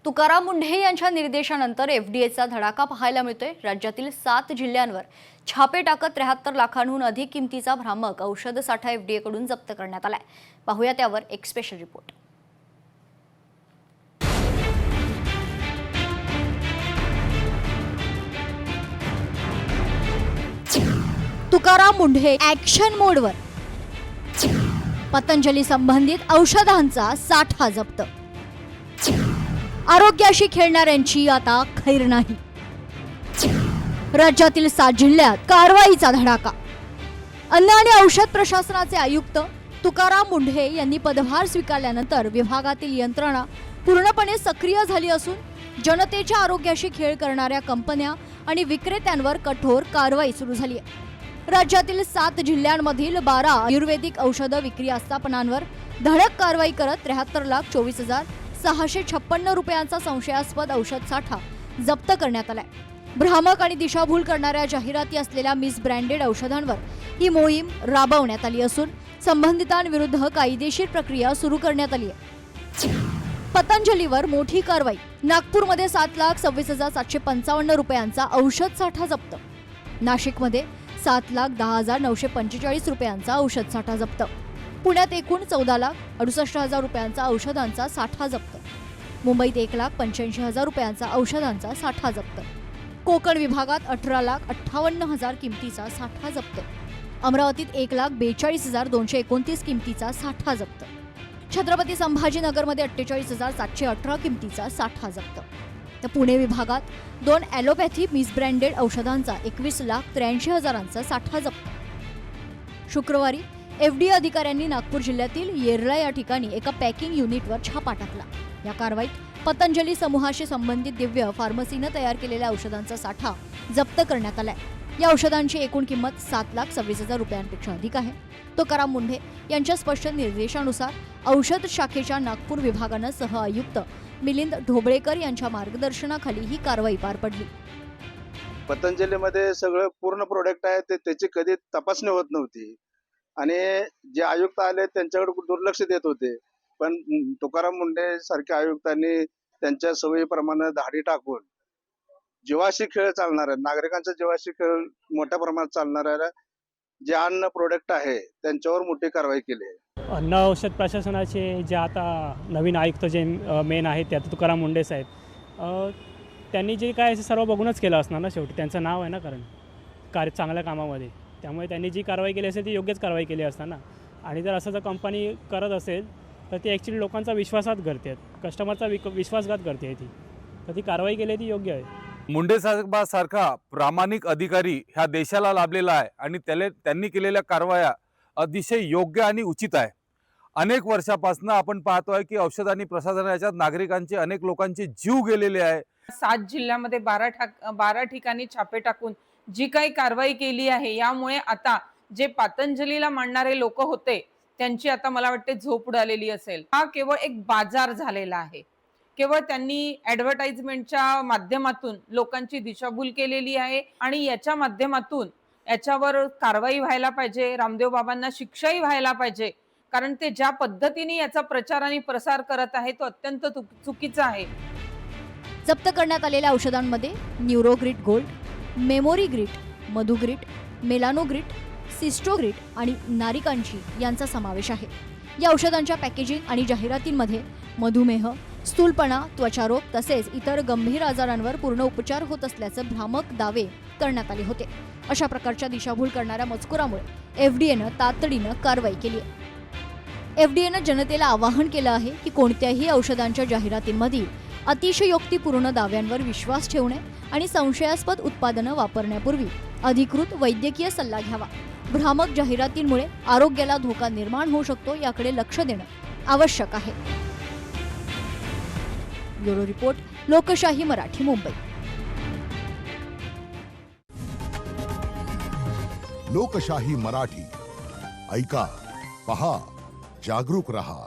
तुकाराम मुंढे यांच्या निर्देशानंतर एफडीएचा धडाका पाहायला मिळतोय। राज्यातील 7 जिल्ह्यांवर छापे टाकत 73 लाखांहून अधिक किमतीचा भ्रामक औषध साठा एफडीएकडून जप्त करण्यात आलाय। पाहूया त्यावर एक special report. Tukaram Mundhe action मोडवर, पतंजली संबंधित औषधांचा साठा जप्त। आरोग्याशी खेळणाऱ्यांची आता खैर नाही। राज्यातील 7 जिल्ह्यात कारवाईचा धडाका। अन्न आणि औषध प्रशासनाचे आयुक्त तुकाराम मुंढे यांनी पदभार स्वीकारल्यानंतर विभागातील यंत्रणा पूर्णपणे सक्रिय झाली असून जनतेच्या आरोग्याशी खेळ करणाऱ्या कंपन्या आणि विक्रेत्यांवर कठोर कारवाई सुरू झाली आहे। राज्यातील 7 जिल्ह्यांमधील 12 आयुर्वेदिक औषध विक्री आस्थापनांवर धडक कारवाई करत 73,24,656 रुपयांचा संशयास्पद औषध साठा जप्त करण्यात आलाय। भ्रामक आणि दिशाभूल करणाऱ्या जाहिराती असलेल्या मिसब्रँडेड औषधांवर ही मोहीम राबवण्यात आली असून संबंधितांविरुद्ध कायदेशीर प्रक्रिया सुरू करण्यात आली आहे। पतंजलीवर मोठी कारवाई। नागपूरमध्ये 7,26,755 रुपयांचा औषध साठा जप्त। नाशिकमध्ये 7,10,945 रुपयांचा औषध साठा जप्त। पुण्यात एकूण 14,68,000 रुपयांचा औषधांचा साठा जप्त। मुंबईत 1,85,000 रुपयांचा औषधांचा साठा जप्त। कोकण विभागात 18,58,000 किमतीचा साठा जप्त। अमरावतीत 1,42,229 किमतीचा साठा जप्त। छत्रपती संभाजीनगरमध्ये 48,718 किमतीचा साठा जप्त। तर पुणे विभागात 2 ॲलोपॅथी मिसब्रँडेड औषधांचा 21,83,000चा साठा जप्त। शुक्रवारी एफडीए अधिकाऱ्यांनी नागपूर जिल्ह्यातील येरळा या ठिकाणी एका पॅकिंग युनिटवर छापा टाकला। या कारवाईत पतंजली समूहाशी संबंधित दिव्य फार्मसीने तयार केलेल्या औषधांचा साठा जप्त करण्यात आलाय। या औषधांची एकूण किंमत 7,26,000 रुपयांपेक्षा अधिक आहे। तुकाराम मुंढे यांच्या स्पष्ट निर्देशानुसार औषध शाखेच्या नागपूर विभागानं सह आयुक्त मिलिंद ढोबळेकर यांच्या मार्गदर्शनाखाली ही कारवाई पार पडली। पतंजलीमध्ये सगळं पूर्ण प्रोडक्ट आहे त्याची कधी तपासणी होत नव्हती आणि जे आयुक्त आले त्यांच्याकडे दुर्लक्ष देत होते। पण तुकाराम मुंढे सारख्या आयुक्तांनी त्यांच्या सवयीप्रमाणे धाडी टाकून जीवाशी खेळ चालणाऱ्या नागरिकांचा जीवाशी खेळ मोठ्या प्रमाणात चालणाऱ्या जे अन्न प्रोडक्ट आहे त्यांच्यावर मोठी कारवाई केली आहे। अन्न औषध प्रशासनाचे जे आता नवीन आयुक्त जे मेन आहेत ते आता तुकाराम मुंढे साहेब, त्यांनी जे काय सर्व बघूनच केलं असणार ना। शेवटी त्यांचं नाव आहे ना, कारण चांगल्या कामामध्ये, त्यामुळे त्यांनी जी कारवाई केली असेल ती योग्यच कारवाई केली असणार ना। आणि जर असं जर कंपनी करत असेल तर ती ॲक्च्युली लोकांचा विश्वासघात करते, कस्टमरचा विश्वासघात करते ती, तर ती कारवाई केली ती योग्य आहे। मुंढे साहेबांसारखा प्रामाणिक अधिकारी ह्या देशाला लाभलेला आहे आणि त्यांनी केलेल्या कारवाया अतिशय योग्य आणि उचित आहे। अनेक वर्षापासून आपण पाहतोय की औषध आणि प्रशासनाच्या नागरिकांचे अनेक लोकांचे जीव गेलेले आहे। 7 जिल्ह्यामध्ये 12 ठिकाणी छापे टाकून जी काही कारवाई केली आहे, यामुळे आता जे पतंजलीला मानणारे लोक होते त्यांची आता मला वाटते झोप उडालेली असेल। हा केवळ एक बाजार झालेला आहे। केवळ त्यांनी ॲडव्हर्टाइजमेंटच्या माध्यमातून लोकांची दिशाभूल केलेली आहे आणि याच्या माध्यमातून याच्यावर कारवाई व्हायला पाहिजे। रामदेव बाबांना शिक्षाही व्हायला पाहिजे, कारण ते ज्या पद्धतीने याचा प्रचार आणि प्रसार करत आहे तो अत्यंत चुकीचा आहे। जप्त करण्यात आलेल्या औषधांमध्ये न्यूरोग्रिट गोल्ड, मेमोरीग्रिट, मधुग्रिट, मेलानोग्रिट, सिस्टोग्रिट आणि नारिकांची यांचा समावेश आहे। या औषधांच्या पॅकेजिंग आणि जाहिरातींमध्ये मधुमेह, स्थूलपणा, त्वचारोग तसेच इतर गंभीर आजारांवर पूर्ण उपचार होत असल्याचे भ्रामक दावे करण्यात आले होते। अशा प्रकारच्या दिशाभूल करणाऱ्या मजकुरामुळे एफडीएनं तातडीनं कारवाई केली आहे। एफडीएनं जनतेला आवाहन केलं आहे की कोणत्याही औषधांच्या जाहिरातींमधील अतिशयोक्तीपूर्ण दाव्यांवर विश्वास ठेवणे आणि संशयास्पद उत्पादनं वापरण्यापूर्वी अधिकृत वैद्यकीय सल्ला घ्यावा। भ्रामक जाहिरातींमुळे आरोग्याला धोका निर्माण होऊ शकतो, याकडे लक्ष देणं आवश्यक आहे। ब्युरो रिपोर्ट, लोकशाही मराठी, मुंबई। लोकशाही मराठी ऐका, पहा, जागरूक रहा।